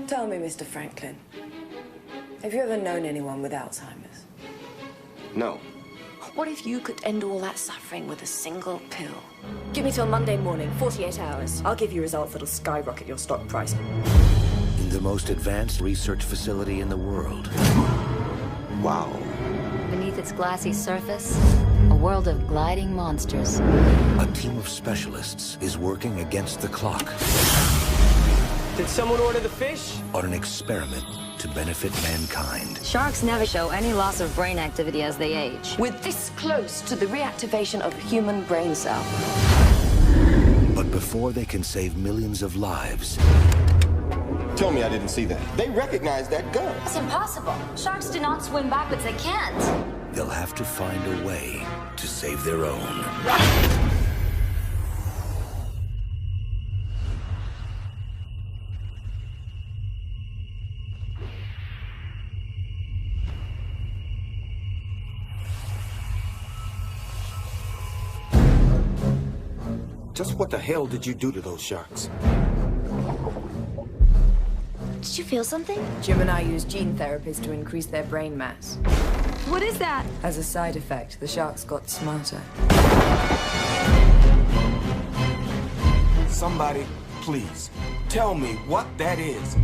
Tell me, Mr. Franklin, have you ever known anyone with Alzheimer's? No. What if you could end all that suffering with a single pill? Give me till Monday morning, 48 hours. I'll give you results that'll skyrocket your stock price. In the most advanced research facility in the world. Wow. Beneath its glassy surface, a world of gliding monsters. A team of specialists is working against the clock. Did someone order the fish? On an experiment to benefit mankind. Sharks never show any loss of brain activity as they age. We're this close to the reactivation of a human brain cell. But before they can save millions of lives... Tell me I didn't see that. They recognize that gun. It's impossible. Sharks do not swim backwards. They can't. They'll have to find a way to save their own. Just what the hell did you do to those sharks? Did you feel something? Jim and I use gene therapies to increase their brain mass. What is that? As a side effect, the sharks got smarter. Somebody, please, tell me what that is.